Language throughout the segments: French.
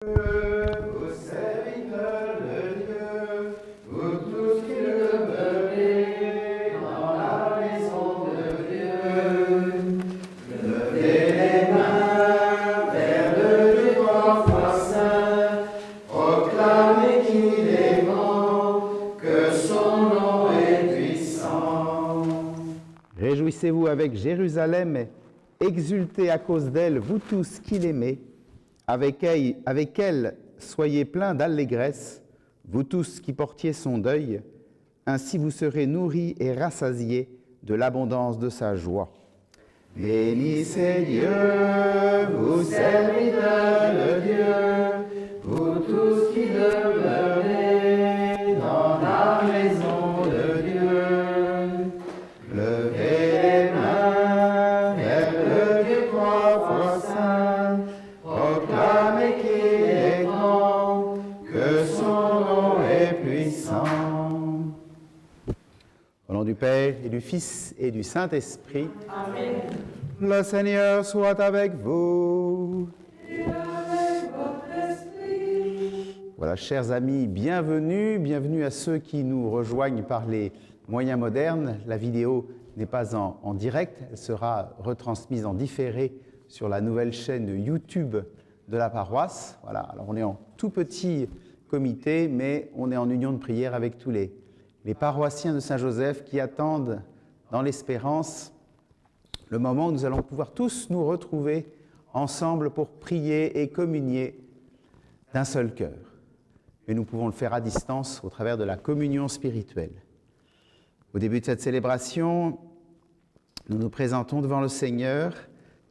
Vous serviteurs de Dieu, vous tous qui demeurez dans la maison de Dieu, levez les mains vers le Dieu trois fois saint, proclamez qu'il est bon, que son nom est puissant. Réjouissez-vous avec Jérusalem, exultez à cause d'elle, vous tous qui l'aimez. Avec elle, soyez pleins d'allégresse, vous tous qui portiez son deuil, ainsi vous serez nourris et rassasiés de l'abondance de sa joie. Bénissez Dieu, vous serviteurs de Dieu, vous tous qui demeurez dans la maison de Dieu. Levez les mains vers le Dieu trois fois saint, proclamez qu'il est grand, que son nom est puissant. Au nom du Père et du Fils et du Saint-Esprit. Amen. Le Seigneur soit avec vous. Et avec votre esprit. Voilà, chers amis, bienvenue à ceux qui nous rejoignent par les moyens modernes. La vidéo n'est pas en direct, elle sera retransmise en différé sur la nouvelle chaîne YouTube de la paroisse. Voilà, alors on est en tout petit comité, mais on est en union de prière avec tous les paroissiens de Saint-Joseph qui attendent dans l'espérance le moment où nous allons pouvoir tous nous retrouver ensemble pour prier et communier d'un seul cœur. Mais nous pouvons le faire à distance au travers de la communion spirituelle. Au début de cette célébration, nous nous présentons devant le Seigneur,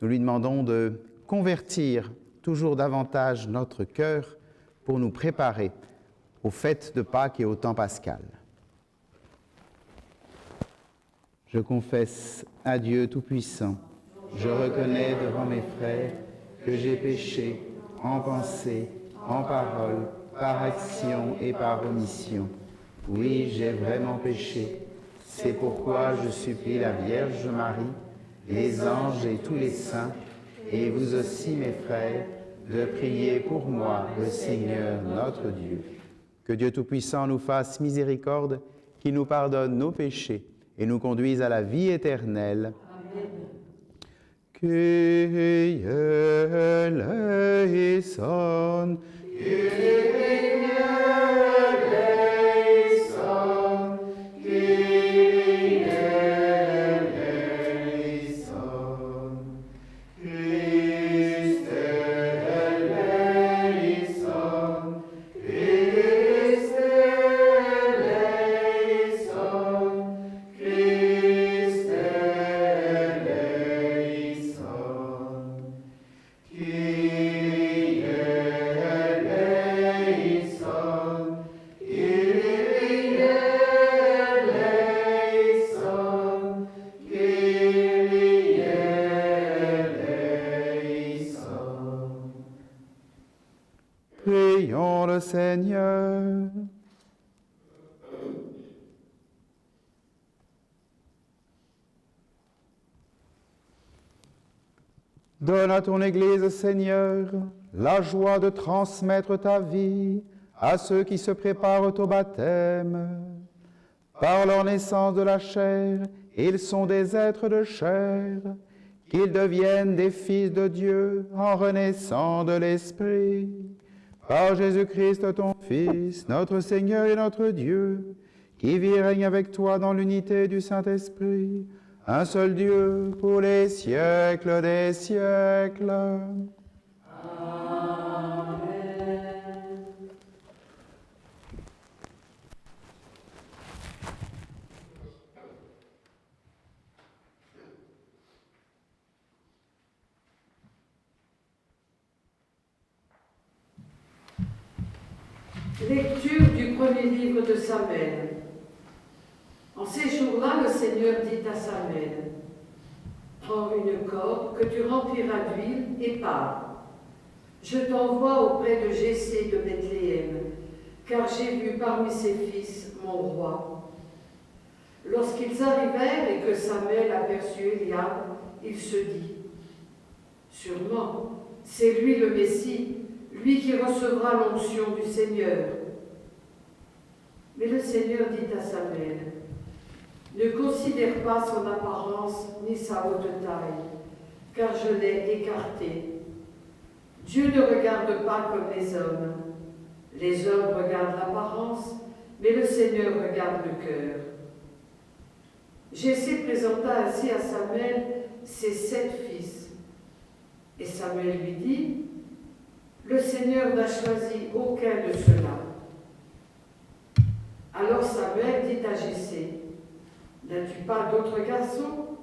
nous lui demandons de convertir toujours davantage notre cœur pour nous préparer aux fêtes de Pâques et au temps pascal. Je confesse à Dieu Tout-Puissant, je reconnais devant mes frères que j'ai péché en pensée, en parole, par action et par omission. Oui, j'ai vraiment péché. C'est pourquoi je supplie la Vierge Marie, les anges et tous les saints, et vous aussi mes frères, de prier pour moi, le Seigneur notre Dieu. Que Dieu Tout-Puissant nous fasse miséricorde, qu'il nous pardonne nos péchés et nous conduise à la vie éternelle. Amen. Kyrie eleison, prions le Seigneur. Donne à ton Église, Seigneur, la joie de transmettre ta vie à ceux qui se préparent au baptême. Par leur naissance de la chair, ils sont des êtres de chair, qu'ils deviennent des fils de Dieu en renaissant de l'Esprit. Par Jésus-Christ, ton Fils, notre Seigneur et notre Dieu, qui vit et règne avec toi dans l'unité du Saint-Esprit, un seul Dieu pour les siècles des siècles. Amen. Lecture du premier livre de Samuel. En ces jours-là, le Seigneur dit à Samuel, « Prends une corde que tu rempliras d'huile et pars. Je t'envoie auprès de Jessé de Bethléem, car j'ai vu parmi ses fils mon roi. » Lorsqu'ils arrivèrent et que Samuel aperçut Eliab, il se dit, « Sûrement, c'est lui le Messie, lui qui recevra l'onction du Seigneur. Mais le Seigneur dit à Samuel, ne considère pas son apparence ni sa haute taille, car je l'ai écarté. Dieu ne regarde pas comme les hommes. Les hommes regardent l'apparence, mais le Seigneur regarde le cœur. Jessé présenta ainsi à Samuel ses 7 fils. Et Samuel lui dit, le Seigneur n'a choisi aucun de ceux-là. Alors Samuel dit à Jessé, n'as-tu pas d'autres garçons?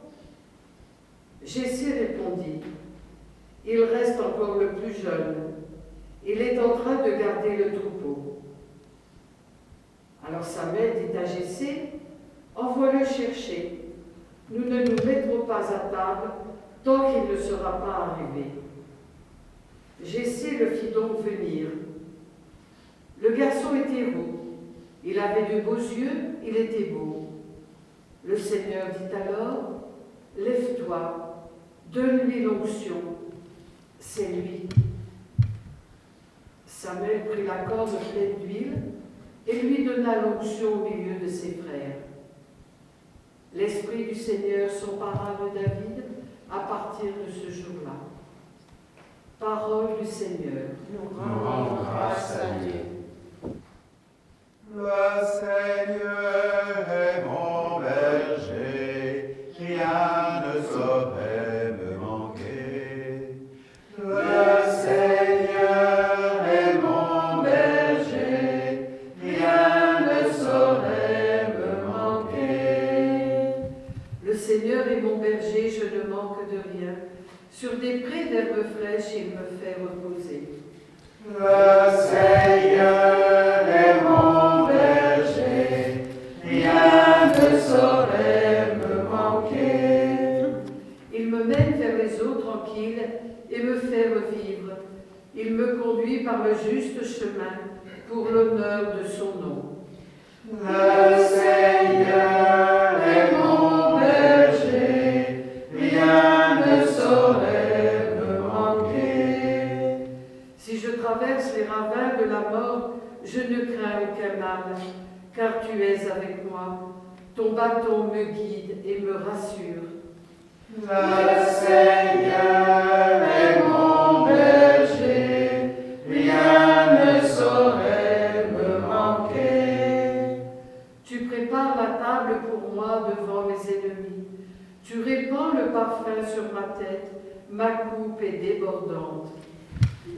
Jessé répondit, il reste encore le plus jeune. Il est en train de garder le troupeau. Alors Samuel dit à Jessé, envoie-le chercher. Nous ne nous mettrons pas à table tant qu'il ne sera pas arrivé. Jessé le fit donc venir. Le garçon était beau. Il avait de beaux yeux, il était beau. Le Seigneur dit alors, lève-toi, donne-lui l'onction. C'est lui. Samuel prit la corde pleine d'huile et lui donna l'onction au milieu de ses frères. L'Esprit du Seigneur s'empara de David à partir de ce jour-là. Parole du Seigneur. Nous rendons grâce à Dieu. Le Seigneur est mon berger, rien ne saurait me manquer. Le Seigneur est mon berger, rien ne saurait me manquer. Le Seigneur est mon berger, je ne manque de rien. Sur des prés d'herbes fraîches, il me fait reposer. Le Seigneur est mon berger, rien ne saurait me manquer. Il me mène vers les eaux tranquilles et me fait revivre. Il me conduit par le juste chemin pour l'honneur de son nom. Le Seigneur est mon berger, rien ne saurait me manquer. Si je traverse les ravins de la mort, je ne crains aucun mal, car tu es avec moi. Ton bâton me guide et me rassure. Le Seigneur est mon berger, rien ne saurait me manquer. Tu prépares la table pour moi devant mes ennemis. Tu répands le parfum sur ma tête, ma coupe est débordante.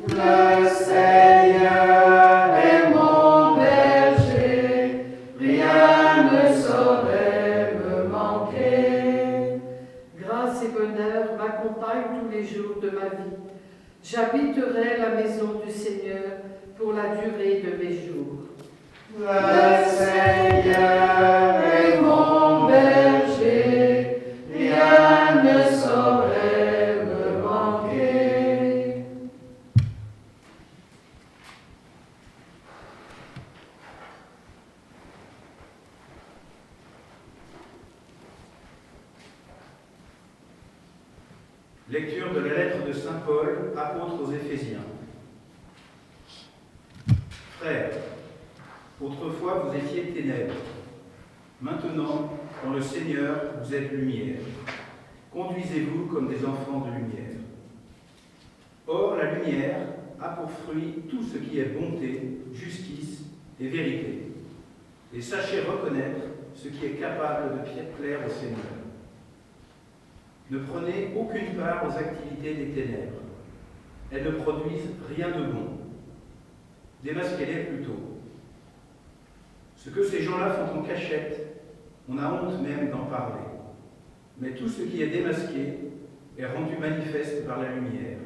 Le Seigneur est mon berger, rien ne saurait me manquer. Grâce et bonheur m'accompagnent tous les jours de ma vie. J'habiterai la maison du Seigneur pour la durée de mes jours. Le Seigneur est mon berger, rien ne saurait me manquer. Lecture de la lettre de saint Paul, apôtre aux Éphésiens. Frères, autrefois vous étiez ténèbres. Maintenant, dans le Seigneur, vous êtes lumière. Conduisez-vous comme des enfants de lumière. Or, la lumière a pour fruit tout ce qui est bonté, justice et vérité. Et sachez reconnaître ce qui est capable de plaire au Seigneur. Ne prenez aucune part aux activités des ténèbres. Elles ne produisent rien de bon. Démasquez-les plutôt. Ce que ces gens-là font en cachette, on a honte même d'en parler. Mais tout ce qui est démasqué est rendu manifeste par la lumière.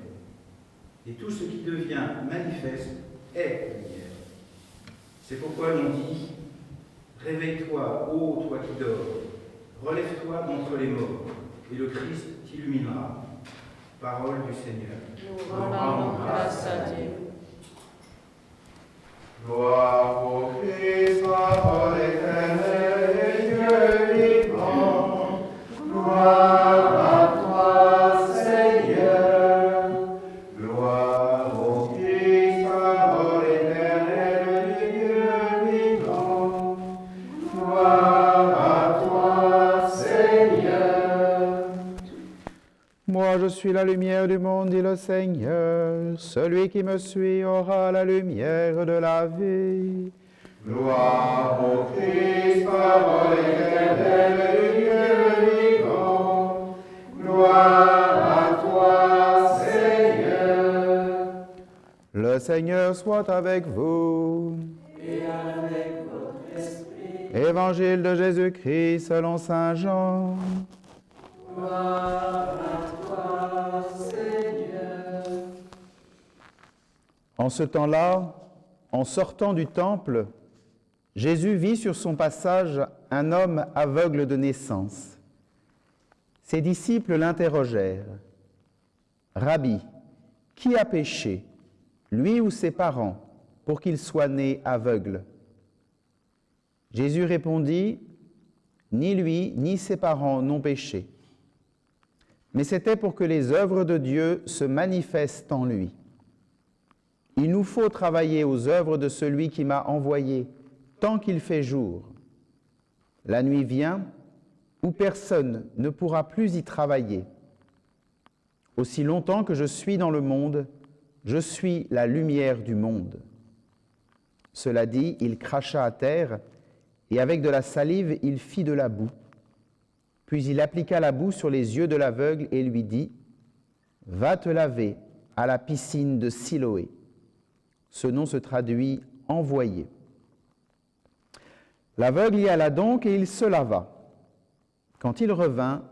Et tout ce qui devient manifeste est lumière. C'est pourquoi l'on dit « Réveille-toi, ô toi qui dors, relève-toi d'entre les morts, et le Christ t'illuminera. » Parole du Seigneur. Nous rendons grâce à Dieu. Gloire au Christ, parole éternelle et Dieu vivant. Gloire à toi, Seigneur. Gloire au Christ, suis la lumière du monde, dit le Seigneur. Celui qui me suit aura la lumière de la vie. Gloire au Christ, parole éternelle du Dieu vivant. Gloire à toi, Seigneur. Le Seigneur soit avec vous. Et avec votre esprit. Évangile de Jésus-Christ selon saint Jean. Gloire à toi, Seigneur. En ce temps-là, en sortant du temple, Jésus vit sur son passage un homme aveugle de naissance. Ses disciples l'interrogèrent. « Rabbi, qui a péché, lui ou ses parents, pour qu'il soit né aveugle ?» Jésus répondit, « Ni lui, ni ses parents n'ont péché. Mais c'était pour que les œuvres de Dieu se manifestent en lui. Il nous faut travailler aux œuvres de celui qui m'a envoyé, tant qu'il fait jour. La nuit vient où personne ne pourra plus y travailler. Aussi longtemps que je suis dans le monde, je suis la lumière du monde. » Cela dit, il cracha à terre, et avec de la salive, il fit de la boue. Puis il appliqua la boue sur les yeux de l'aveugle et lui dit, « Va te laver à la piscine de Siloé. » Ce nom se traduit « envoyé ». L'aveugle y alla donc et il se lava. Quand il revint,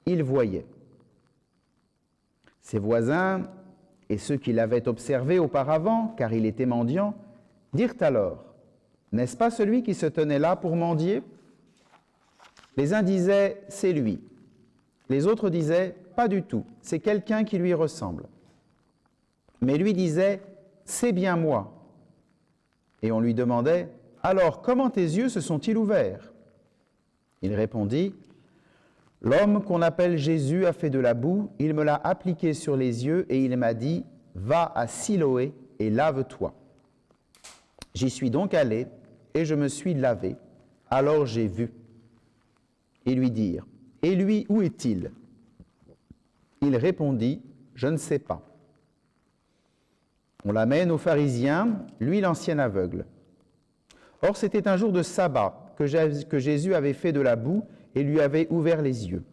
il voyait. Ses voisins et ceux qui l'avaient observé auparavant, car il était mendiant, dirent alors, « N'est-ce pas celui qui se tenait là pour mendier ?» Les uns disaient, « C'est lui ». Les autres disaient, « Pas du tout, c'est quelqu'un qui lui ressemble. » Mais lui disait, « C'est bien moi. » Et on lui demandait, « Alors, comment tes yeux se sont-ils ouverts ?» Il répondit, « L'homme qu'on appelle Jésus a fait de la boue, il me l'a appliqué sur les yeux et il m'a dit, « Va à Siloé et lave-toi. » J'y suis donc allé et je me suis lavé, alors j'ai vu. Ils lui dirent, « Et lui, où est-il » Il répondit, « Je ne sais pas. » On l'amène aux pharisiens, lui l'ancien aveugle. Or c'était un jour de sabbat que Jésus avait fait de la boue et lui avait ouvert les yeux.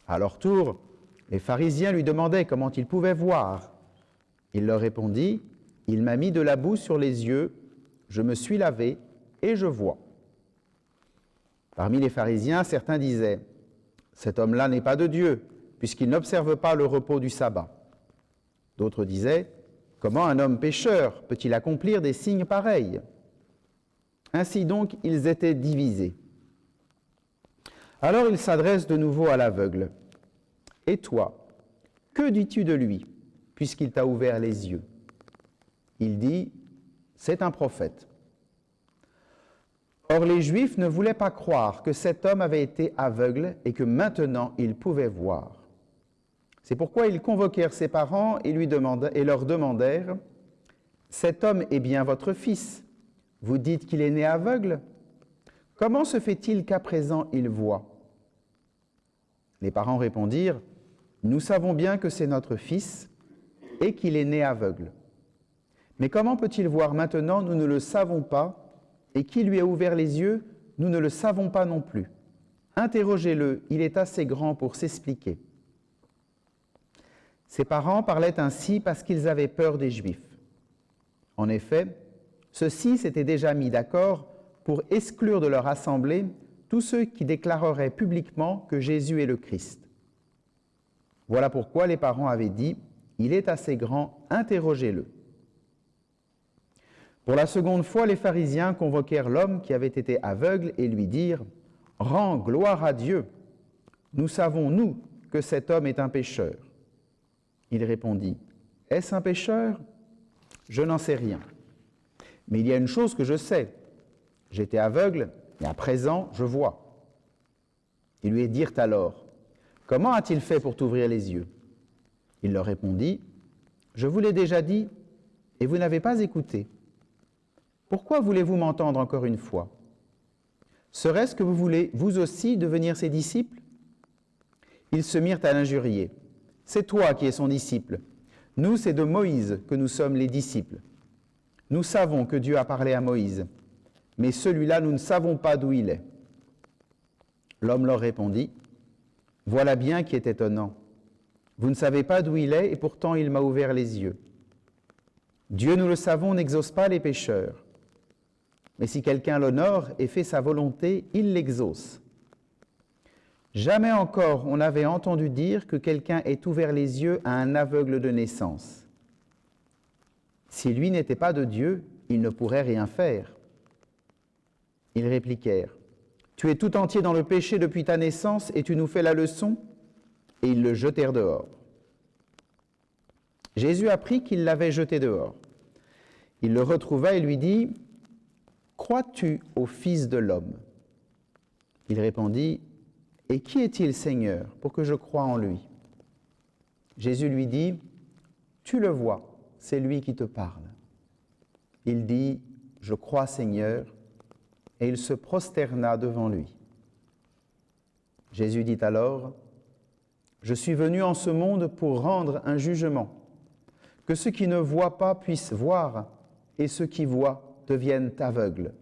À leur tour, les pharisiens lui demandaient comment il pouvait voir. Il leur répondit, « Il m'a mis de la boue sur les yeux, je me suis lavé et je vois. » Parmi les pharisiens, certains disaient, « Cet homme-là n'est pas de Dieu, puisqu'il n'observe pas le repos du sabbat. » D'autres disaient, « Comment un homme pécheur peut-il accomplir des signes pareils ?» Ainsi donc, ils étaient divisés. Alors il s'adresse de nouveau à l'aveugle. « Et toi, que dis-tu de lui, puisqu'il t'a ouvert les yeux ?» Il dit, « C'est un prophète. » Or les Juifs ne voulaient pas croire que cet homme avait été aveugle et que maintenant il pouvait voir. C'est pourquoi ils convoquèrent ses parents et leur demandèrent, « Cet homme est bien votre fils. Vous dites qu'il est né aveugle? Comment se fait-il qu'à présent il voit ?» Les parents répondirent, « Nous savons bien que c'est notre fils et qu'il est né aveugle. Mais comment peut-il voir maintenant? Nous ne le savons pas. Et qui lui a ouvert les yeux? Nous ne le savons pas non plus. Interrogez-le, il est assez grand pour s'expliquer. » Ses parents parlaient ainsi parce qu'ils avaient peur des Juifs. En effet, ceux-ci s'étaient déjà mis d'accord pour exclure de leur assemblée tous ceux qui déclareraient publiquement que Jésus est le Christ. Voilà pourquoi les parents avaient dit, « Il est assez grand, interrogez-le. » Pour la seconde fois, les pharisiens convoquèrent l'homme qui avait été aveugle et lui dirent, « Rends gloire à Dieu. Nous savons, nous, que cet homme est un pécheur. » Il répondit, « Est-ce un pécheur? Je n'en sais rien. Mais il y a une chose que je sais. J'étais aveugle, et à présent, je vois. » Ils lui dirent alors, « Comment a-t-il fait pour t'ouvrir les yeux ?» Il leur répondit, « Je vous l'ai déjà dit, et vous n'avez pas écouté. Pourquoi voulez-vous m'entendre encore une fois? Serait-ce que vous voulez, vous aussi, devenir ses disciples ?» Ils se mirent à l'injurier. c'est toi qui es son disciple. Nous, c'est de Moïse que nous sommes les disciples. Nous savons que Dieu a parlé à Moïse, mais celui-là, nous ne savons pas d'où il est. » L'homme leur répondit, « Voilà bien qui est étonnant. Vous ne savez pas d'où il est, et pourtant il m'a ouvert les yeux. Dieu, nous le savons, n'exauce pas les pécheurs. Mais si quelqu'un l'honore et fait sa volonté, il l'exauce. Jamais encore on n'avait entendu dire que quelqu'un ait ouvert les yeux à un aveugle de naissance. Si lui n'était pas de Dieu, il ne pourrait rien faire. » Ils répliquèrent, « Tu es tout entier dans le péché depuis ta naissance et tu nous fais la leçon ?» Et ils le jetèrent dehors. Jésus apprit qu'il l'avait jeté dehors. Il le retrouva et lui dit, « Crois-tu au Fils de l'homme » Il répondit, « Et qui est-il, Seigneur, pour que je croie en lui » Jésus lui dit, « Tu le vois, c'est lui qui te parle. » Il dit, « Je crois, Seigneur » et il se prosterna devant lui. Jésus dit alors, « Je suis venu en ce monde pour rendre un jugement, que ceux qui ne voient pas puissent voir, et ceux qui voient deviennent aveugles. »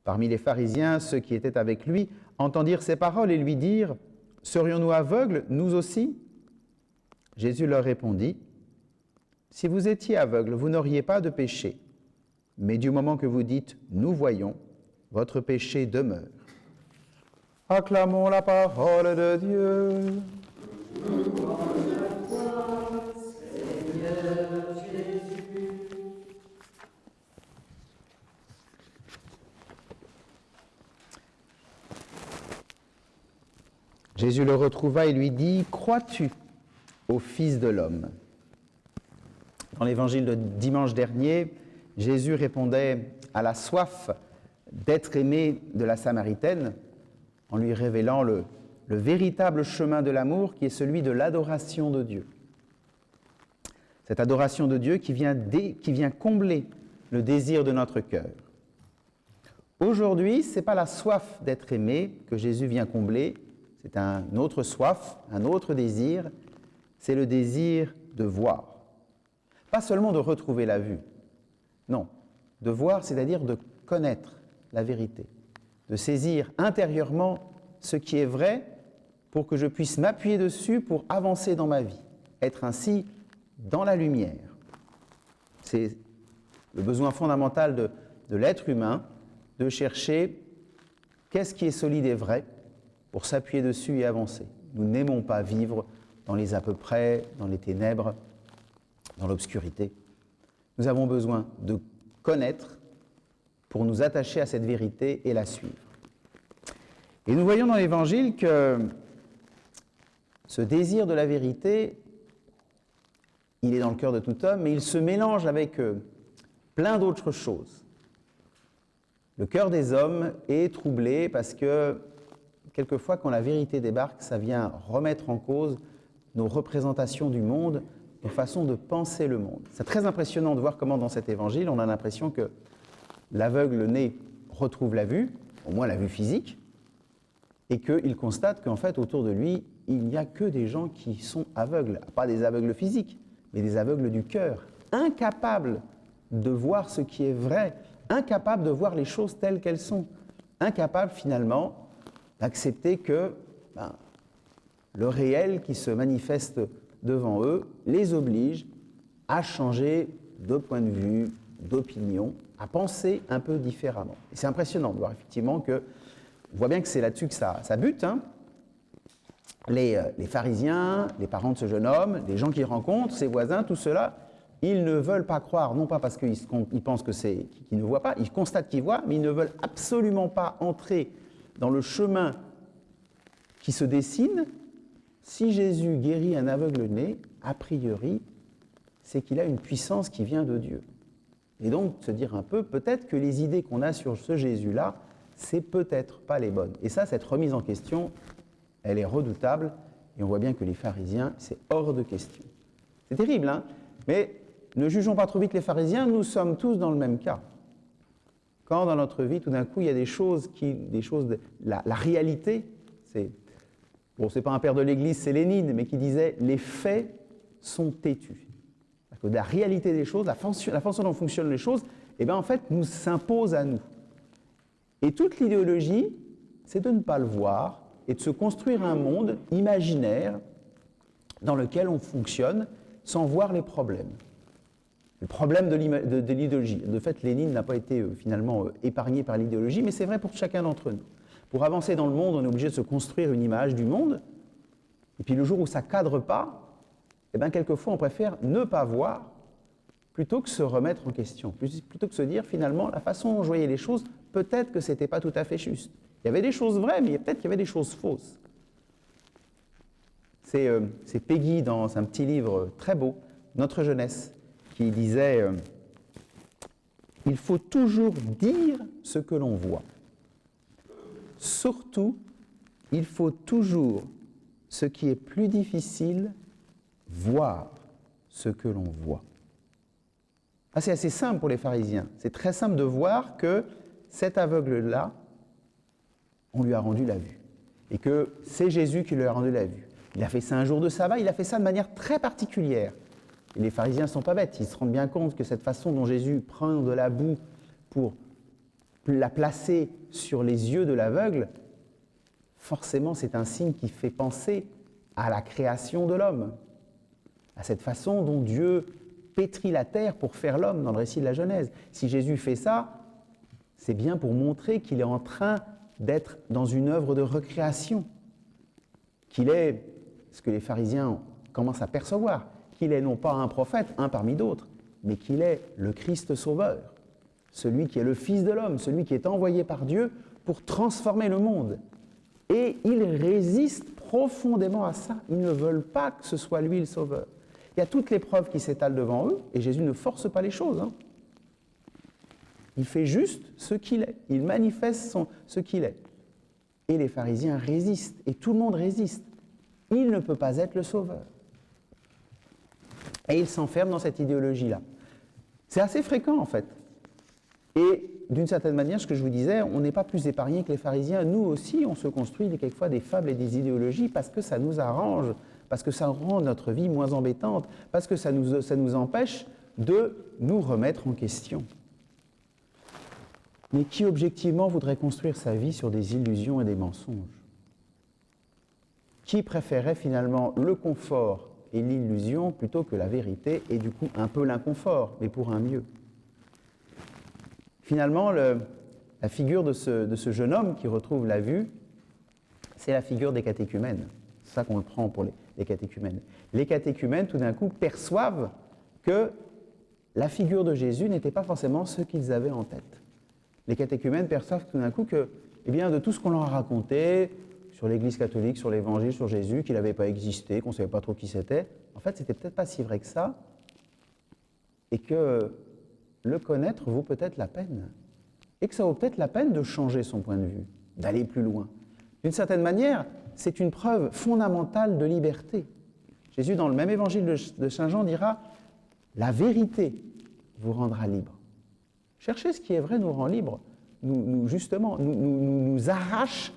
Parmi les pharisiens, ceux qui étaient avec lui entendirent ces paroles et lui dirent, « Serions-nous aveugles, nous aussi ?» Jésus leur répondit, « Si vous étiez aveugles, vous n'auriez pas de péché, mais du moment que vous dites « nous voyons », votre péché demeure. » Acclamons la parole de Dieu. Jésus le retrouva et lui dit, « Crois-tu au Fils de l'homme » Dans l'évangile de dimanche dernier, Jésus répondait à la soif d'être aimé de la Samaritaine en lui révélant le véritable chemin de l'amour qui est celui de l'adoration de Dieu. Cette adoration de Dieu qui vient combler le désir de notre cœur. Aujourd'hui, ce n'est pas la soif d'être aimé que Jésus vient combler, c'est une autre soif, un autre désir, c'est le désir de voir. Pas seulement de retrouver la vue, non, de voir, c'est-à-dire de connaître la vérité, de saisir intérieurement ce qui est vrai pour que je puisse m'appuyer dessus pour avancer dans ma vie, être ainsi dans la lumière. C'est le besoin fondamental de l'être humain, de chercher qu'est-ce qui est solide et vrai pour s'appuyer dessus et avancer. Nous n'aimons pas vivre dans les à peu près, dans les ténèbres, dans l'obscurité. Nous avons besoin de connaître pour nous attacher à cette vérité et la suivre. Et nous voyons dans l'Évangile que ce désir de la vérité, il est dans le cœur de tout homme, mais il se mélange avec plein d'autres choses. Le cœur des hommes est troublé parce que, quelquefois, quand la vérité débarque, ça vient remettre en cause nos représentations du monde, nos façons de penser le monde. C'est très impressionnant de voir comment, dans cet évangile, on a l'impression que l'aveugle né retrouve la vue, au moins la vue physique, et qu'il constate qu'en fait, autour de lui, il n'y a que des gens qui sont aveugles. Pas des aveugles physiques, mais des aveugles du cœur, incapables de voir ce qui est vrai, incapables de voir les choses telles qu'elles sont, incapables finalement d'accepter que le réel qui se manifeste devant eux les oblige à changer de point de vue, d'opinion, à penser un peu différemment. Et c'est impressionnant de voir effectivement que, on voit bien que c'est là-dessus que ça bute, hein. Les pharisiens, les parents de ce jeune homme, les gens qu'il rencontre, ses voisins, tout cela, ils ne veulent pas croire, non pas parce qu'ils pensent qu'ils ne voient pas, ils constatent qu'ils voient, mais ils ne veulent absolument pas entrer dans le chemin qui se dessine. Si Jésus guérit un aveugle né, a priori, c'est qu'il a une puissance qui vient de Dieu. Et donc, se dire un peu, peut-être que les idées qu'on a sur ce Jésus-là, c'est peut-être pas les bonnes. Et ça, cette remise en question, elle est redoutable, et on voit bien que les pharisiens, c'est hors de question. C'est terrible, hein ? Mais ne jugeons pas trop vite les pharisiens, nous sommes tous dans le même cas. Quand dans notre vie, tout d'un coup, il y a des choses, la réalité, bon, ce n'est pas un père de l'Église, c'est Lénine, mais qui disait « les faits sont têtus ». La réalité des choses, la façon dont fonctionnent les choses, eh bien, en fait, nous s'impose à nous. Et toute l'idéologie, c'est de ne pas le voir et de se construire un monde imaginaire dans lequel on fonctionne sans voir les problèmes. Le problème de l'idéologie. De fait, Lénine n'a pas été finalement épargné par l'idéologie, mais c'est vrai pour chacun d'entre nous. Pour avancer dans le monde, on est obligé de se construire une image du monde, et puis le jour où ça ne cadre pas, eh bien, quelquefois, on préfère ne pas voir plutôt que se remettre en question, plutôt que se dire, finalement, la façon dont je voyais les choses, peut-être que ce n'était pas tout à fait juste. Il y avait des choses vraies, mais peut-être qu'il y avait des choses fausses. C'est Peggy, dans un petit livre très beau, Notre jeunesse, qui disait « Il faut toujours dire ce que l'on voit. Surtout, il faut toujours, ce qui est plus difficile, voir ce que l'on voit. » C'est assez simple pour les pharisiens. C'est très simple de voir que cet aveugle-là, on lui a rendu la vue. Et que c'est Jésus qui lui a rendu la vue. Il a fait ça un jour de sabbat, il a fait ça de manière très particulière. Et les pharisiens ne sont pas bêtes, ils se rendent bien compte que cette façon dont Jésus prend de la boue pour la placer sur les yeux de l'aveugle, forcément c'est un signe qui fait penser à la création de l'homme, à cette façon dont Dieu pétrit la terre pour faire l'homme dans le récit de la Genèse. Si Jésus fait ça, c'est bien pour montrer qu'il est en train d'être dans une œuvre de recréation, qu'il est, ce que les pharisiens commencent à percevoir, qu'il est non pas un prophète, un parmi d'autres, mais qu'il est le Christ sauveur, celui qui est le Fils de l'homme, celui qui est envoyé par Dieu pour transformer le monde. Et ils résistent profondément à ça. Ils ne veulent pas que ce soit lui le sauveur. Il y a toutes les preuves qui s'étalent devant eux, et Jésus ne force pas les choses. Il fait juste ce qu'il est. Il manifeste ce qu'il est. Et les pharisiens résistent, et tout le monde résiste. Il ne peut pas être le sauveur. Et ils s'enferment dans cette idéologie-là. C'est assez fréquent, en fait. Et d'une certaine manière, ce que je vous disais, on n'est pas plus épargnés que les pharisiens. Nous aussi, on se construit quelquefois des fables et des idéologies parce que ça nous arrange, parce que ça rend notre vie moins embêtante, parce que ça nous empêche de nous remettre en question. Mais qui, objectivement, voudrait construire sa vie sur des illusions et des mensonges? Qui préférait finalement le confort et l'illusion plutôt que la vérité et du coup un peu l'inconfort, mais pour un mieux? Finalement, la figure de ce jeune homme qui retrouve la vue, c'est la figure des catéchumènes. C'est ça qu'on le prend pour les catéchumènes. Les catéchumènes, tout d'un coup, perçoivent que la figure de Jésus n'était pas forcément ce qu'ils avaient en tête. Les catéchumènes perçoivent tout d'un coup que, eh bien, de tout ce qu'on leur a raconté sur l'Église catholique, sur l'Évangile, sur Jésus, qu'il n'avait pas existé, qu'on ne savait pas trop qui c'était, en fait, c'était peut-être pas si vrai que ça, et que le connaître vaut peut-être la peine, et que ça vaut peut-être la peine de changer son point de vue, d'aller plus loin. D'une certaine manière, c'est une preuve fondamentale de liberté. Jésus, dans le même évangile de Saint Jean, dira « La vérité vous rendra libre ». Chercher ce qui est vrai nous rend libre, nous arrache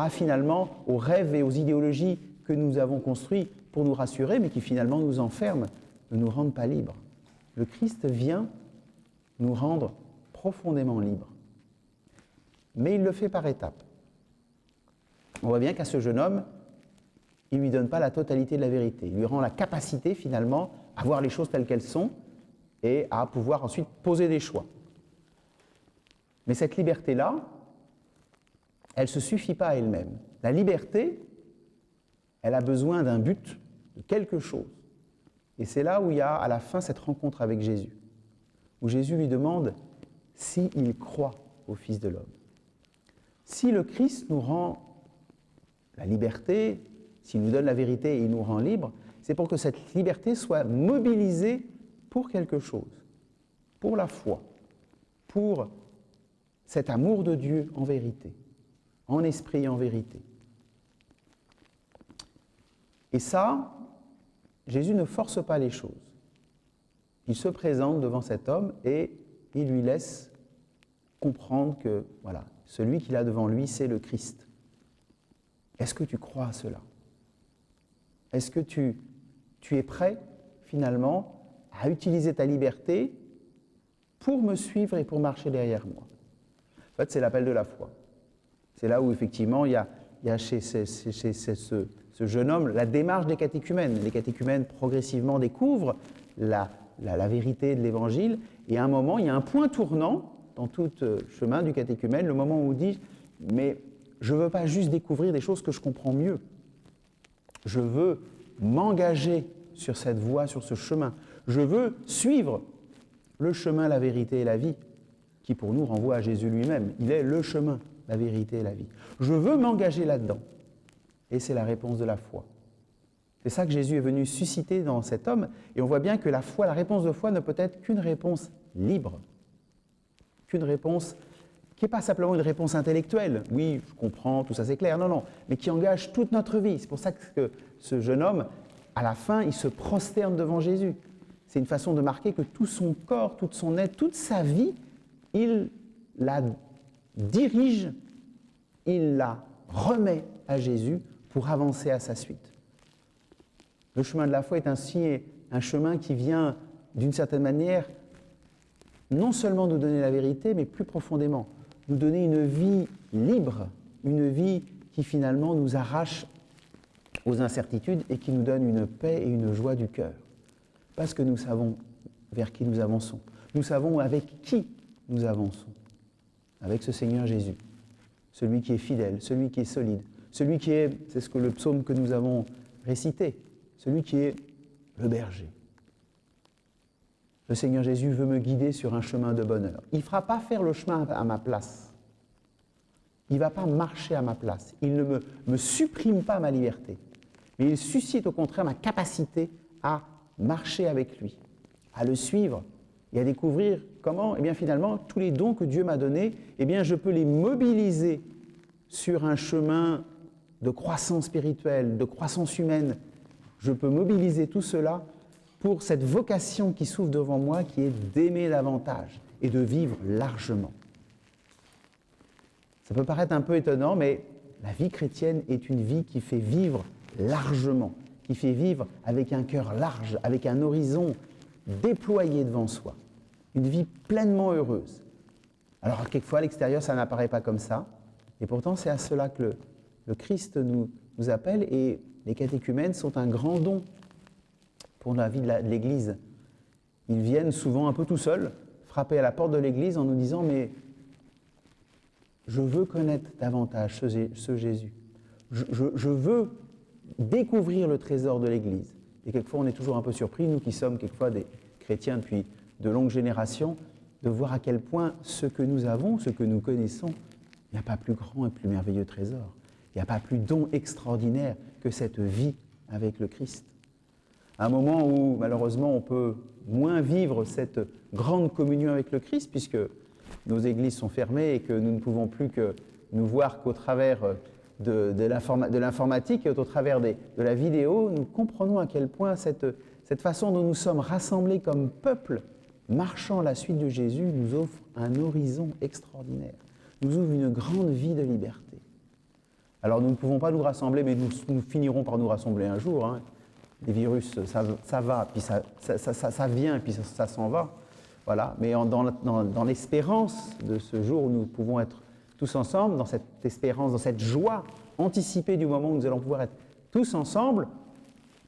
finalement aux rêves et aux idéologies que nous avons construits pour nous rassurer, mais qui finalement nous enferment, ne nous rendent pas libres. Le Christ vient nous rendre profondément libres. Mais il le fait par étapes. On voit bien qu'à ce jeune homme, il ne lui donne pas la totalité de la vérité. Il lui rend la capacité finalement à voir les choses telles qu'elles sont et à pouvoir ensuite poser des choix. Mais cette liberté-là, elle ne se suffit pas à elle-même. La liberté, elle a besoin d'un but, de quelque chose. Et c'est là où il y a à la fin cette rencontre avec Jésus, où Jésus lui demande s'il croit au Fils de l'homme. Si le Christ nous rend la liberté, s'il nous donne la vérité et il nous rend libres, c'est pour que cette liberté soit mobilisée pour quelque chose, pour la foi, pour cet amour de Dieu en vérité, en esprit et en vérité. Et ça, Jésus ne force pas les choses. Il se présente devant cet homme et il lui laisse comprendre que, voilà, celui qu'il a devant lui, c'est le Christ. Est-ce que tu crois à cela? Est-ce que tu es prêt, finalement, à utiliser ta liberté pour me suivre et pour marcher derrière moi? En fait, c'est l'appel de la foi. C'est là où, effectivement, il y a chez ce jeune homme la démarche des catéchumènes. Les catéchumènes, progressivement, découvrent la vérité de l'Évangile. Et à un moment, il y a un point tournant dans tout chemin du catéchumène, le moment où on dit « mais je ne veux pas juste découvrir des choses que je comprends mieux. Je veux m'engager sur cette voie, sur ce chemin. Je veux suivre le chemin, la vérité et la vie, qui pour nous renvoie à Jésus lui-même. Il est le chemin, la vérité et la vie. Je veux m'engager là-dedans. » Et c'est la réponse de la foi. C'est ça que Jésus est venu susciter dans cet homme. Et on voit bien que la foi, la réponse de foi ne peut être qu'une réponse libre. Qu'une réponse qui n'est pas simplement une réponse intellectuelle. Oui, je comprends, tout ça c'est clair. Non, non. Mais qui engage toute notre vie. C'est pour ça que ce jeune homme, à la fin, il se prosterne devant Jésus. C'est une façon de marquer que tout son corps, toute son être, toute sa vie, il la dirige, il la remet à Jésus pour avancer à sa suite. Le chemin de la foi est ainsi un chemin qui vient, d'une certaine manière, non seulement nous donner la vérité, mais plus profondément, nous donner une vie libre, une vie qui finalement nous arrache aux incertitudes et qui nous donne une paix et une joie du cœur. Parce que nous savons vers qui nous avançons. Nous savons avec qui nous avançons. Avec ce Seigneur Jésus, celui qui est fidèle, celui qui est solide, celui qui est, c'est ce que le psaume que nous avons récité, celui qui est le berger. Le Seigneur Jésus veut me guider sur un chemin de bonheur. Il ne fera pas faire le chemin à ma place. Il ne va pas marcher à ma place. Il ne me supprime pas ma liberté. Mais il suscite au contraire ma capacité à marcher avec lui, à le suivre et à découvrir comment, eh bien, finalement, tous les dons que Dieu m'a donnés, eh bien, je peux les mobiliser sur un chemin de croissance spirituelle, de croissance humaine. Je peux mobiliser tout cela pour cette vocation qui s'ouvre devant moi, qui est d'aimer davantage et de vivre largement. Ça peut paraître un peu étonnant, mais la vie chrétienne est une vie qui fait vivre largement, qui fait vivre avec un cœur large, avec un horizon déployé devant soi. Une vie pleinement heureuse. Alors, quelquefois, à l'extérieur, ça n'apparaît pas comme ça. Et pourtant, c'est à cela que le Christ nous appelle. Et les catéchumènes sont un grand don pour la vie de l'Église. Ils viennent souvent un peu tout seuls, frapper à la porte de l'Église en nous disant « mais je veux connaître davantage ce Jésus. Je veux découvrir le trésor de l'Église. » Et quelquefois, on est toujours un peu surpris, nous qui sommes quelquefois des chrétiens depuis de longues générations, de voir à quel point ce que nous avons, ce que nous connaissons, il n'y a pas plus grand et plus merveilleux trésor. Il n'y a pas plus don extraordinaire que cette vie avec le Christ. À un moment où, malheureusement, on peut moins vivre cette grande communion avec le Christ, puisque nos églises sont fermées et que nous ne pouvons plus que nous voir qu'au travers de l'informatique et au travers de la vidéo, nous comprenons à quel point cette façon dont nous sommes rassemblés comme peuple, marchant à la suite de Jésus, nous offre un horizon extraordinaire, nous ouvre une grande vie de liberté. Alors nous ne pouvons pas nous rassembler, mais nous finirons par nous rassembler un jour. Hein. Les virus, ça va, puis ça vient, puis ça s'en va. Voilà. Mais dans l'espérance de ce jour où nous pouvons être tous ensemble, dans cette espérance, dans cette joie anticipée du moment où nous allons pouvoir être tous ensemble,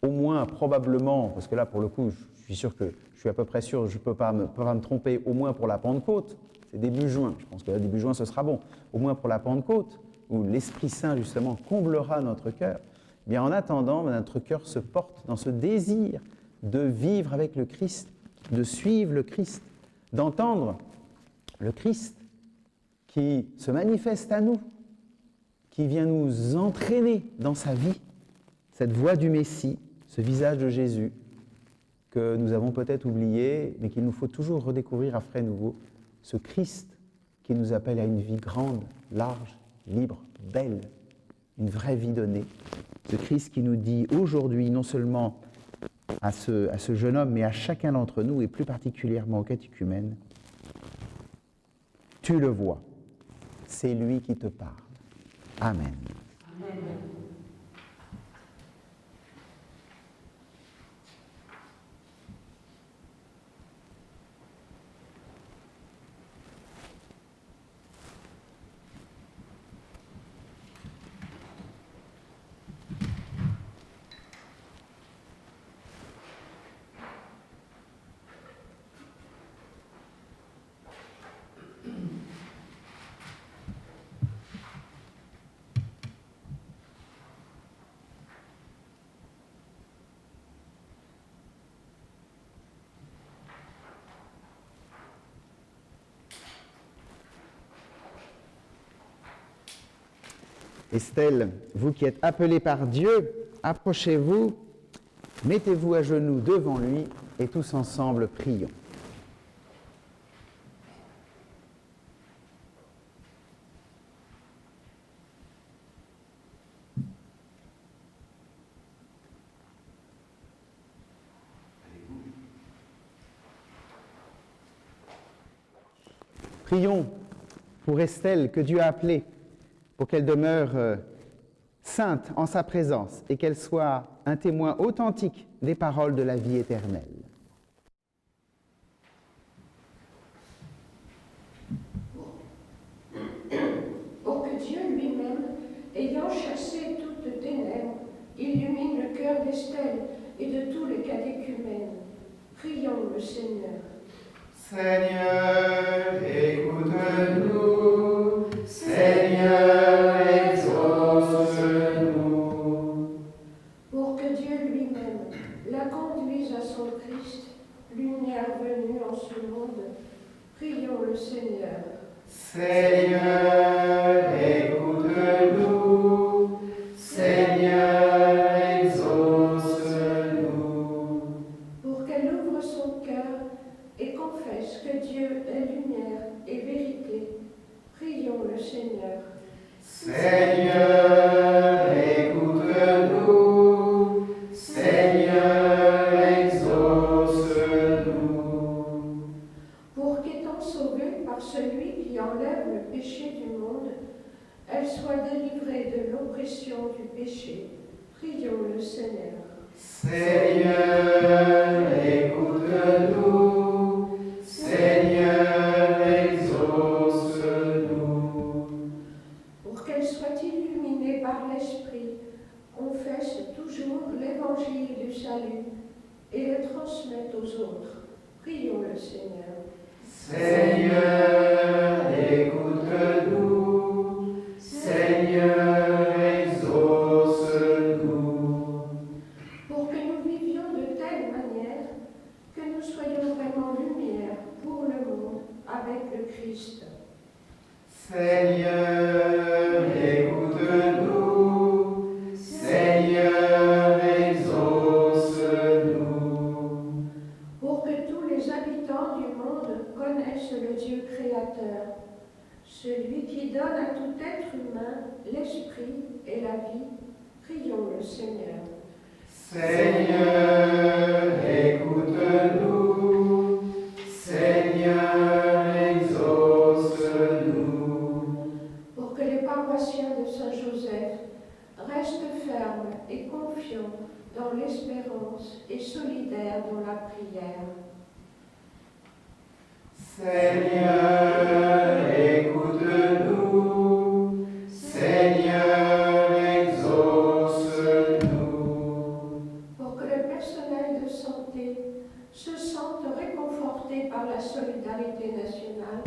au moins probablement, parce que là pour le coup, je suis sûr que je suis à peu près sûr, je ne peux pas me tromper, au moins pour la Pentecôte, c'est début juin, je pense que début juin ce sera bon, au moins pour la Pentecôte, où l'Esprit Saint justement comblera notre cœur. Eh bien en attendant, notre cœur se porte dans ce désir de vivre avec le Christ, de suivre le Christ, d'entendre le Christ qui se manifeste à nous, qui vient nous entraîner dans sa vie, cette voix du Messie, ce visage de Jésus que nous avons peut-être oublié, mais qu'il nous faut toujours redécouvrir à frais nouveau, ce Christ qui nous appelle à une vie grande, large, libre, belle, une vraie vie donnée. Ce Christ qui nous dit aujourd'hui, non seulement à ce jeune homme, mais à chacun d'entre nous, et plus particulièrement aux catéchumènes, tu le vois, c'est lui qui te parle. Amen. Amen. Estelle, vous qui êtes appelée par Dieu, approchez-vous, mettez-vous à genoux devant lui et tous ensemble prions. Prions pour Estelle que Dieu a appelée, pour qu'elle demeure sainte en sa présence et qu'elle soit un témoin authentique des paroles de la vie éternelle. Pour que Dieu lui-même, ayant chassé toutes ténèbres, illumine le cœur d'Estelle et de tous les catéchumènes. Prions le Seigneur. Seigneur, écoute-nous. Seigneur, exauce-nous. Pour que Dieu lui-même la conduise à son Christ, lumière venue en ce monde. Prions le Seigneur. Seigneur, écoute-nous. Seigneur, exauce-nous. Pour qu'elle ouvre son cœur et confesse que Dieu est lumière et vérité. Prions le Seigneur. Seigneur, écoute-nous. Seigneur, exauce-nous. Pour qu'étant sauvée par celui qui enlève le péché du monde, elle soit délivrée de l'oppression du péché. Prions le Seigneur. Seigneur, écoute-nous. Seigneur, exauce-nous. Pour qu'elle soit illuminée par l'Esprit, confesse toujours l'évangile du salut et le transmette aux autres. Prions le Seigneur. Seigneur, écoute-nous. Seigneur, exauce-nous. Pour que nous vivions de telle manière que nous soyons vraiment lumière pour le monde avec le Christ. Seigneur, écoute-nous. Seigneur, exauce-nous. Pour que tous les habitants du monde connaissent le Dieu créateur, celui qui donne à tout être humain l'esprit et la vie. Prions le Seigneur. Seigneur, écoute-nous. Seigneur, exauce-nous. Pour que les paroissiens de Saint-Joseph restent fermes et confiants dans l'espérance et solidaires dans la prière. Seigneur, écoute-nous. Seigneur, exauce-nous. Pour que le personnel de santé se sente réconforté par la solidarité nationale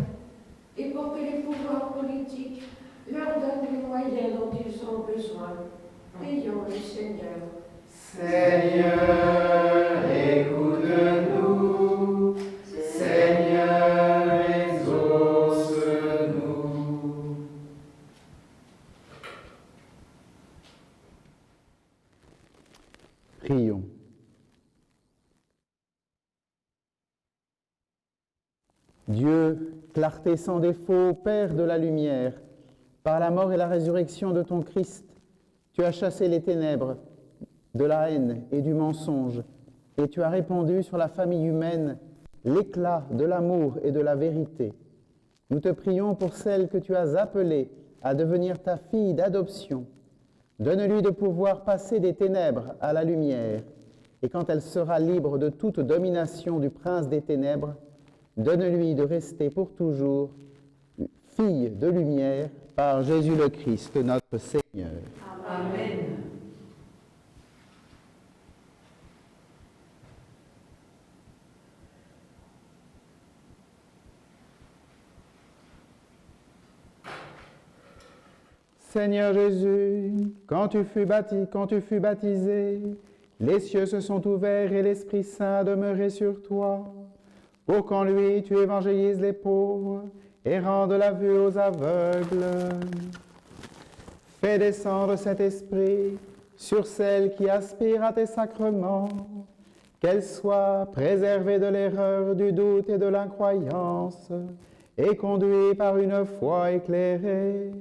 et pour que les pouvoirs politiques leur donnent les moyens dont ils ont besoin. Prions le Seigneur. Seigneur, écoute-nous. Seigneur, exauce-nous. Prions. Dieu, clarté sans défaut, Père de la lumière, par la mort et la résurrection de ton Christ, tu as chassé les ténèbres de la haine et du mensonge, et tu as répandu sur la famille humaine l'éclat de l'amour et de la vérité. Nous te prions pour celle que tu as appelée à devenir ta fille d'adoption. Donne-lui de pouvoir passer des ténèbres à la lumière, et quand elle sera libre de toute domination du prince des ténèbres, donne-lui de rester pour toujours fille de lumière par Jésus le Christ, notre Seigneur. Amen. Seigneur Jésus, quand tu fus baptisé, les cieux se sont ouverts et l'Esprit Saint a demeuré sur toi, pour qu'en lui tu évangélises les pauvres et rendes la vue aux aveugles. Fais descendre cet esprit sur celles qui aspirent à tes sacrements, qu'elles soient préservées de l'erreur, du doute et de l'incroyance, et conduites par une foi éclairée,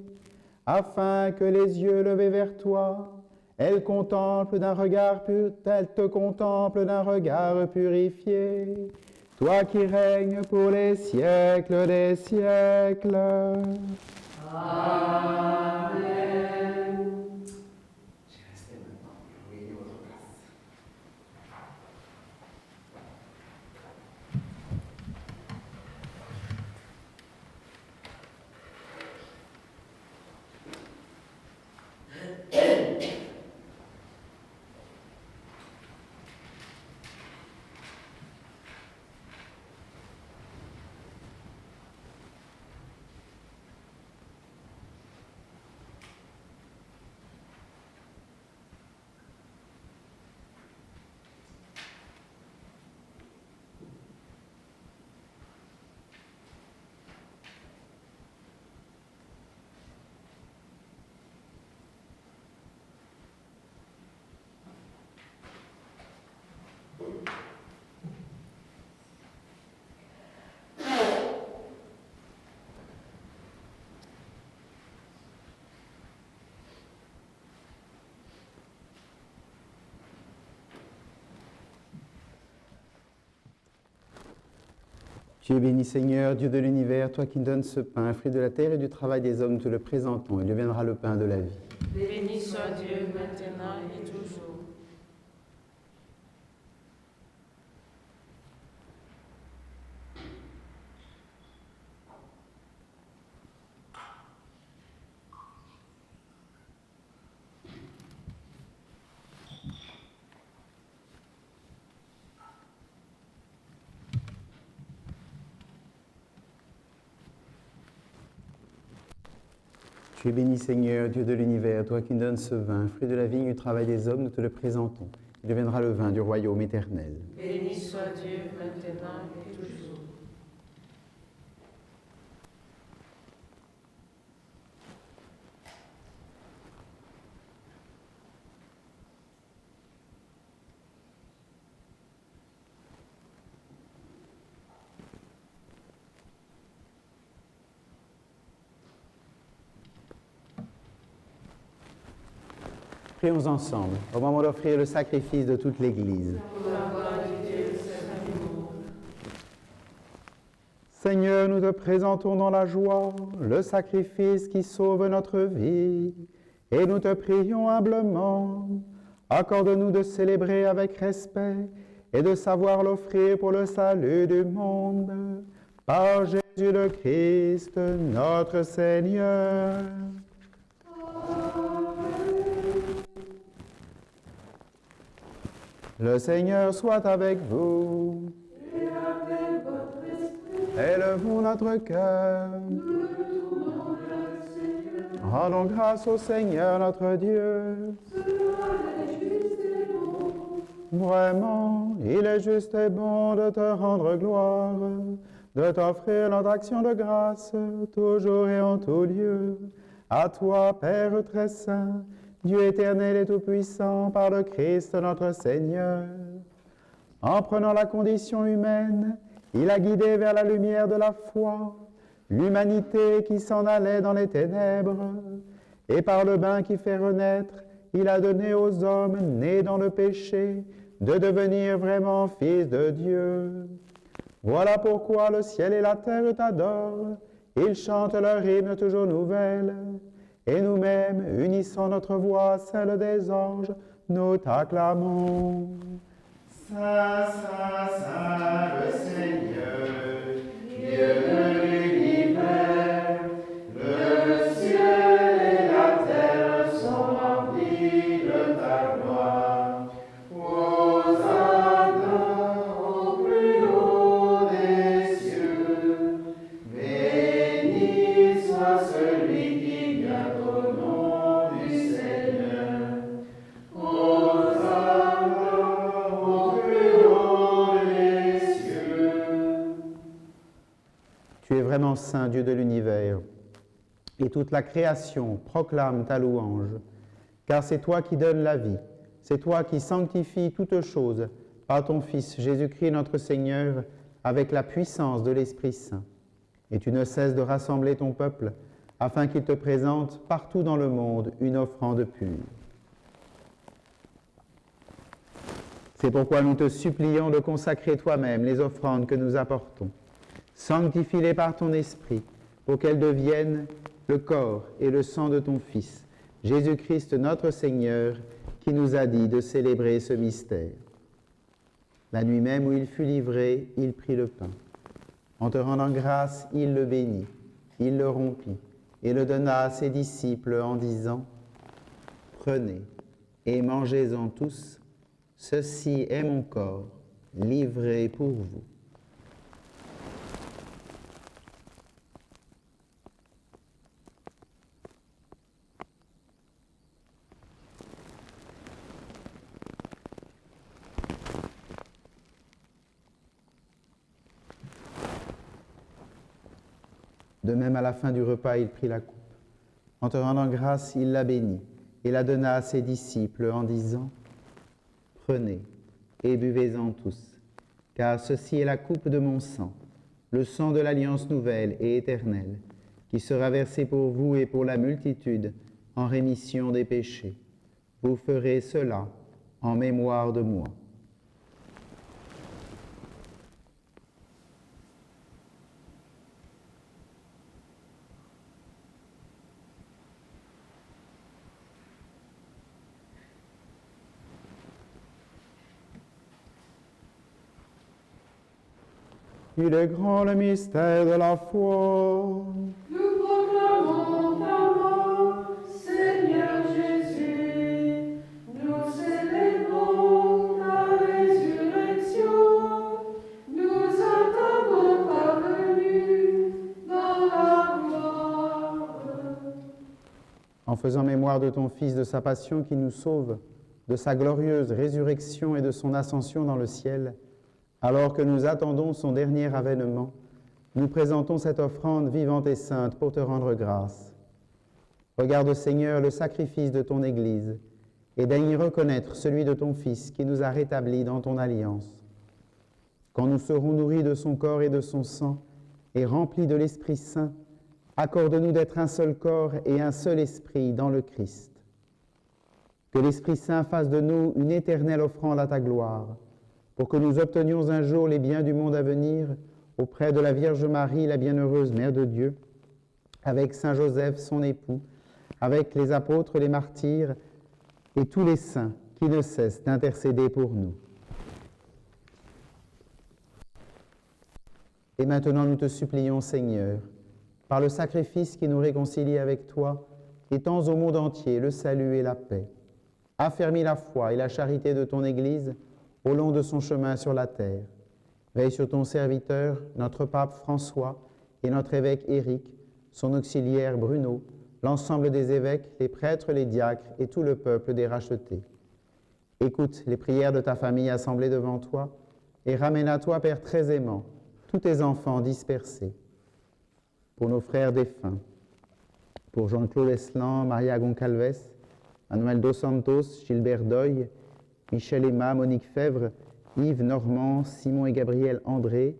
afin que les yeux levés vers toi, elles te contemplent d'un regard purifié, toi qui règnes pour les siècles des siècles. Amen. J'ai resté maintenant. Oui, votre place. Tu es béni Seigneur, Dieu de l'univers, toi qui donnes ce pain, fruit de la terre et du travail des hommes, te le présentons, il deviendra le pain de la vie. Béni soit Dieu maintenant et toujours. Tu es béni Seigneur, Dieu de l'univers, toi qui donnes ce vin, fruit de la vigne et du travail des hommes, nous te le présentons. Il deviendra le vin du royaume éternel. Béni soit Dieu maintenant et toujours. Prions ensemble, au moment d'offrir le sacrifice de toute l'Église. Pour la gloire de Dieu, le salut du monde. Seigneur, nous te présentons dans la joie le sacrifice qui sauve notre vie, et nous te prions humblement. Accorde-nous de célébrer avec respect et de savoir l'offrir pour le salut du monde. Par Jésus le Christ, notre Seigneur. Le Seigneur soit avec vous. Et avec votre esprit, Élevons notre cœur. nous retournons vers le Seigneur. Rendons grâce au Seigneur notre Dieu. Cela est juste et bon. Vraiment, il est juste et bon de te rendre gloire, de t'offrir notre action de grâce, toujours et en tout lieu. À toi, Père très saint, Dieu éternel et tout-puissant, par le Christ notre Seigneur. En prenant la condition humaine, il a guidé vers la lumière de la foi l'humanité qui s'en allait dans les ténèbres, et par le bain qui fait renaître, il a donné aux hommes nés dans le péché de devenir vraiment fils de Dieu. Voilà pourquoi le ciel et la terre t'adorent, ils chantent leur hymne toujours nouvelle, et nous-mêmes, unissant notre voix à celle des anges, nous t'acclamons. Saint, Saint, Saint, le Seigneur, Dieu de l'univers, le ciel et la terre sont remplis de ta gloire. Hosanna au plus haut des cieux, béni soit celui qui vient au nom du Seigneur. Hosanna au plus haut des cieux. Tu es vraiment saint, Dieu de l'univers. et toute la création proclame ta louange. Car c'est toi qui donnes la vie, c'est toi qui sanctifies toutes choses par ton Fils Jésus-Christ notre Seigneur, avec la puissance de l'Esprit Saint. Et tu ne cesses de rassembler ton peuple, afin qu'il te présente partout dans le monde une offrande pure. C'est pourquoi nous te supplions de consacrer toi-même les offrandes que nous apportons. Sanctifie-les par ton Esprit, pour qu'elles deviennent le corps et le sang de ton Fils, Jésus-Christ notre Seigneur, qui nous a dit de célébrer ce mystère. La nuit même où il fut livré, il prit le pain. En te rendant grâce, il le bénit, il le rompit et le donna à ses disciples en disant : « Prenez et mangez-en tous, ceci est mon corps, livré pour vous. » De même, à la fin du repas, il prit la coupe. En te rendant grâce, il la bénit et la donna à ses disciples en disant : « Prenez et buvez-en tous, car ceci est la coupe de mon sang, le sang de l'alliance nouvelle et éternelle, qui sera versé pour vous et pour la multitude en rémission des péchés. Vous ferez cela en mémoire de moi. » Il est grand le mystère de la foi. Nous proclamons ta mort, Seigneur Jésus. Nous célébrons ta résurrection. Nous attendons ta venue dans la gloire. En faisant mémoire de ton Fils, de sa passion qui nous sauve, de sa glorieuse résurrection et de son ascension dans le ciel, alors que nous attendons son dernier avènement, nous présentons cette offrande vivante et sainte pour te rendre grâce. Regarde, Seigneur, le sacrifice de ton Église et daigne reconnaître celui de ton Fils qui nous a rétablis dans ton alliance. Quand nous serons nourris de son corps et de son sang et remplis de l'Esprit Saint, accorde-nous d'être un seul corps et un seul esprit dans le Christ. Que l'Esprit Saint fasse de nous une éternelle offrande à ta gloire, pour que nous obtenions un jour les biens du monde à venir auprès de la Vierge Marie, la bienheureuse Mère de Dieu, avec Saint Joseph, son époux, avec les apôtres, les martyrs et tous les saints qui ne cessent d'intercéder pour nous. Et maintenant nous te supplions, Seigneur, par le sacrifice qui nous réconcilie avec toi, étends au monde entier le salut et la paix. Affermis la foi et la charité de ton Église au long de son chemin sur la terre. Veille sur ton serviteur, notre pape François, et notre évêque Éric, son auxiliaire Bruno, l'ensemble des évêques, les prêtres, les diacres et tout le peuple des rachetés. Écoute les prières de ta famille assemblée devant toi et ramène à toi, Père très aimant, tous tes enfants dispersés. Pour nos frères défunts, pour Jean-Claude Eslan, Maria Goncalves, Manuel Dos Santos, Gilbert Doyle, Michel Emma, Monique Fèvre, Yves Normand, Simon et Gabriel André,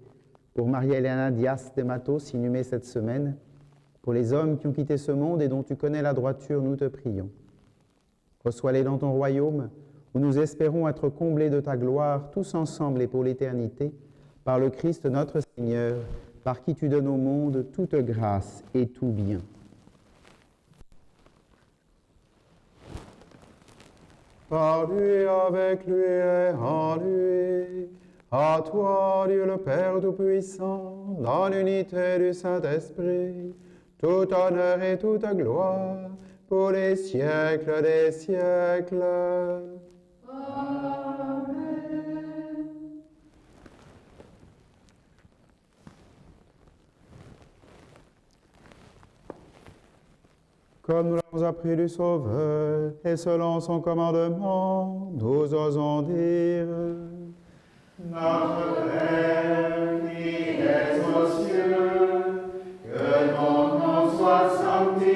pour Maria-Elena Dias de Matos, inhumée cette semaine, pour les hommes qui ont quitté ce monde et dont tu connais la droiture, nous te prions. Reçois-les dans ton royaume, où nous espérons être comblés de ta gloire, tous ensemble et pour l'éternité, par le Christ notre Seigneur, par qui tu donnes au monde toute grâce et tout bien. Par lui, avec lui et en lui, à toi, Dieu le Père Tout-Puissant, dans l'unité du Saint-Esprit, tout honneur et toute gloire, pour les siècles des siècles. Amen. Comme nous l'avons appris du Sauveur, et selon son commandement, nous osons dire: Notre Père qui es aux cieux, que ton nom soit sanctifié.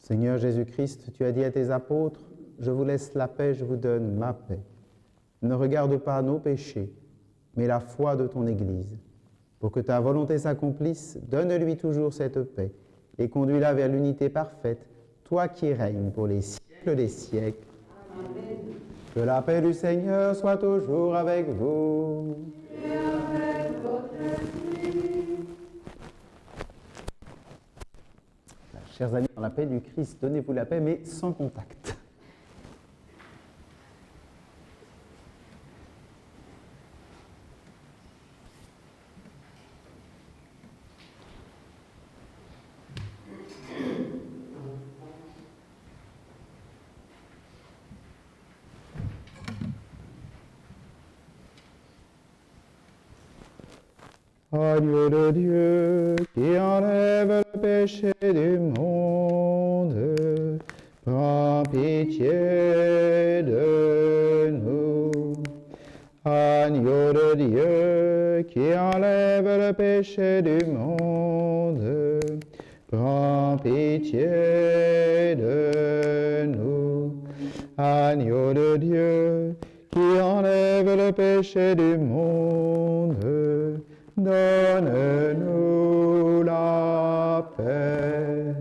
Seigneur Jésus-Christ, tu as dit à tes apôtres, « Je vous laisse la paix, je vous donne ma paix. Ne regarde pas nos péchés, mais la foi de ton Église. Pour que ta volonté s'accomplisse, donne-lui toujours cette paix et conduis-la vers l'unité parfaite, toi qui règnes pour les siècles des siècles. Amen. Que la paix du Seigneur soit toujours avec vous. Et avec votre esprit. Chers amis, dans la paix du Christ, donnez-vous la paix, mais sans contact. Agneau de Dieu qui enlève le péché du monde, prends pitié de nous. Agneau de Dieu qui enlève le péché du monde, prends pitié de nous. Agneau de Dieu qui enlève le péché du monde, donne-nous la paix.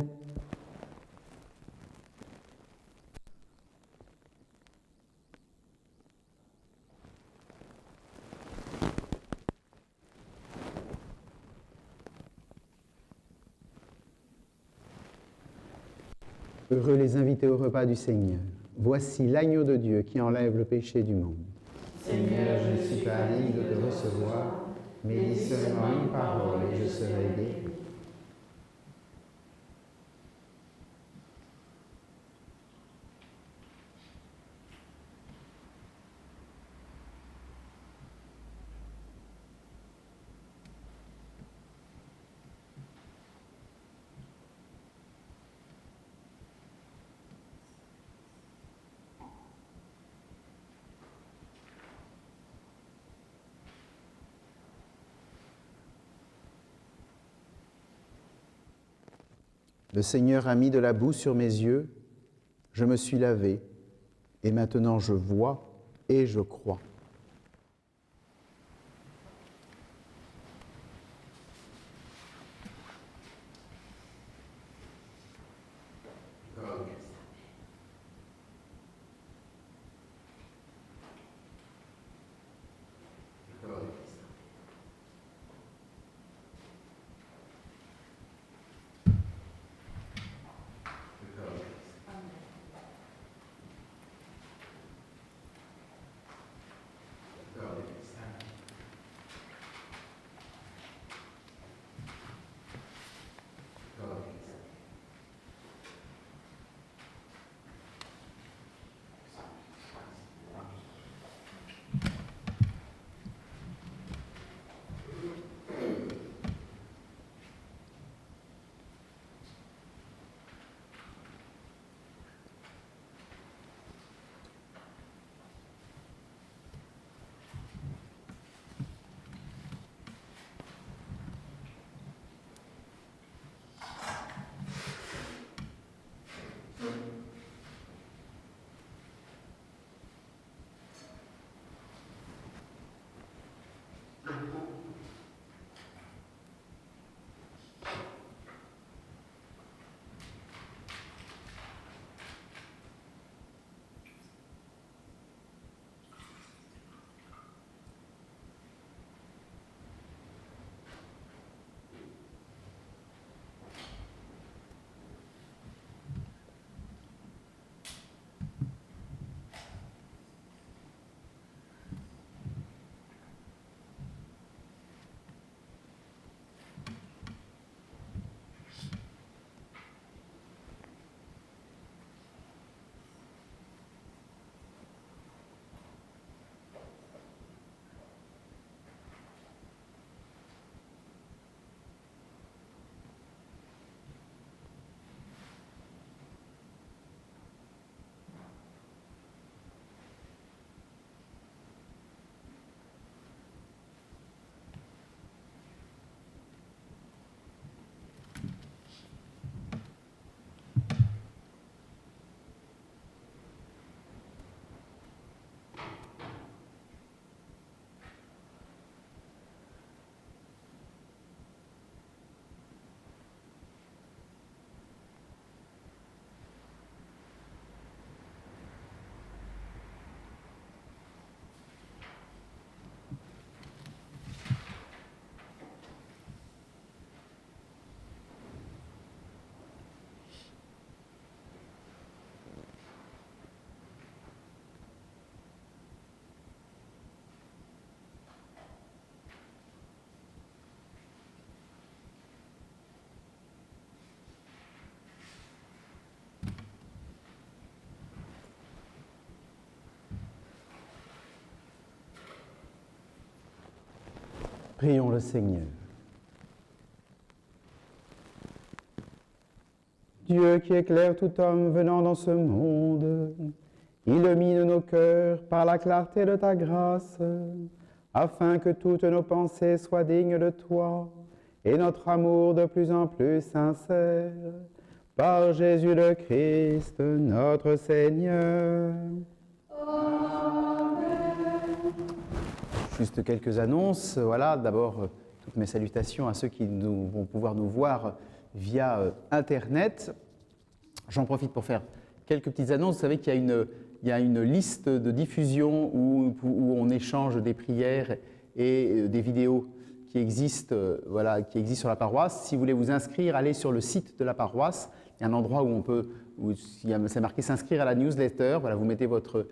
Heureux les invités au repas du Seigneur. Voici l'agneau de Dieu qui enlève le péché du monde. Seigneur, je ne suis pas digne de te recevoir, mais dis seulement une parole et je serai guéri. Le Seigneur a mis de la boue sur mes yeux, je me suis lavé, et maintenant je vois et je crois. Prions le Seigneur. Dieu qui éclaire tout homme venant dans ce monde, illumine nos cœurs par la clarté de ta grâce, afin que toutes nos pensées soient dignes de toi et notre amour de plus en plus sincère. Par Jésus le Christ, notre Seigneur. Juste quelques annonces. Voilà, d'abord, toutes mes salutations à ceux qui vont pouvoir nous voir via Internet. J'en profite pour faire quelques petites annonces. Vous savez qu'il y a une liste de diffusion où on échange des prières et des vidéos qui existent sur la paroisse. Si vous voulez vous inscrire, allez sur le site de la paroisse. Il y a un endroit où c'est marqué s'inscrire à la newsletter. Voilà, vous mettez votre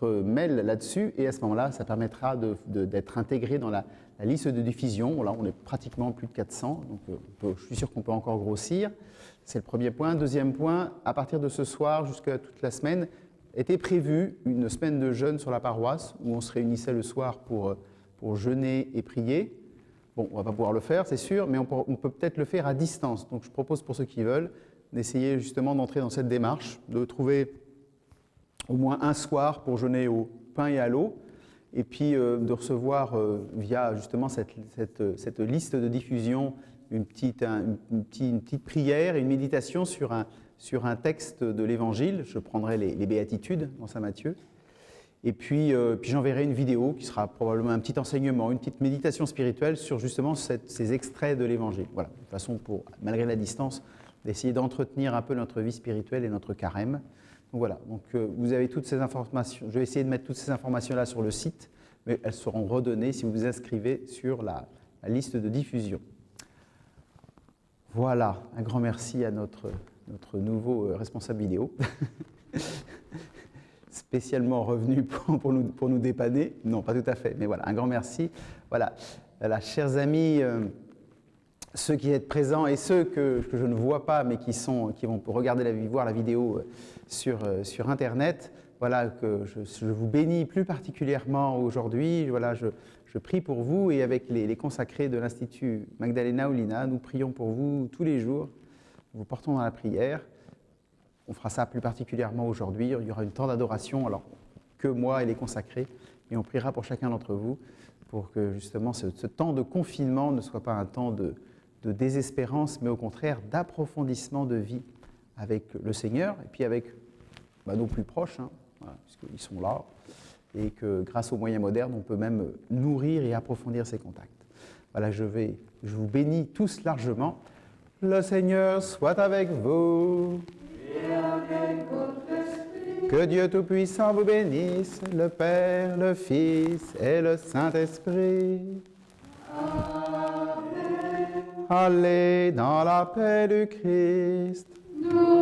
mail là-dessus et à ce moment-là, ça permettra d'être intégré dans la liste de diffusion. Là, on est pratiquement plus de 400, donc je suis sûr qu'on peut encore grossir. C'est le premier point. Deuxième point, à partir de ce soir jusqu'à toute la semaine, était prévue une semaine de jeûne sur la paroisse où on se réunissait le soir pour jeûner et prier. Bon, on ne va pas pouvoir le faire, c'est sûr, mais on peut peut-être le faire à distance. Donc je propose pour ceux qui veulent d'essayer justement d'entrer dans cette démarche, de trouver au moins un soir pour jeûner au pain et à l'eau, et puis de recevoir via justement cette liste de diffusion une petite prière et une méditation sur un texte de l'Évangile. Je prendrai les Béatitudes dans Saint Matthieu. Et puis j'enverrai une vidéo qui sera probablement un petit enseignement, une petite méditation spirituelle sur justement ces extraits de l'Évangile. Voilà, de façon pour, malgré la distance, d'essayer d'entretenir un peu notre vie spirituelle et notre carême. Donc voilà, vous avez toutes ces informations. Je vais essayer de mettre toutes ces informations-là sur le site, mais elles seront redonnées si vous vous inscrivez sur la liste de diffusion. Voilà, un grand merci à notre nouveau responsable vidéo, spécialement revenu pour nous dépanner. Non, pas tout à fait, mais voilà, un grand merci. Voilà, chers amis, ceux qui êtes présents et ceux que je ne vois pas, mais qui vont voir la vidéo sur Internet, voilà, que je vous bénis plus particulièrement aujourd'hui. Voilà, je prie pour vous et avec les consacrés de l'Institut Magdalena Oulina, nous prions pour vous tous les jours. Nous vous portons dans la prière. On fera ça plus particulièrement aujourd'hui. Il y aura une temps d'adoration, alors que moi et les consacrés, et on priera pour chacun d'entre vous pour que justement ce temps de confinement ne soit pas un temps de désespérance, mais au contraire d'approfondissement de vie avec le Seigneur et puis avec nos plus proches, voilà, puisqu'ils sont là, et que grâce aux moyens modernes, on peut même nourrir et approfondir ces contacts. Voilà, je vous bénis tous largement. Le Seigneur soit avec vous. Et avec votre esprit. Que Dieu Tout-Puissant vous bénisse, le Père, le Fils et le Saint-Esprit. Amen. Allez dans la paix du Christ. Nous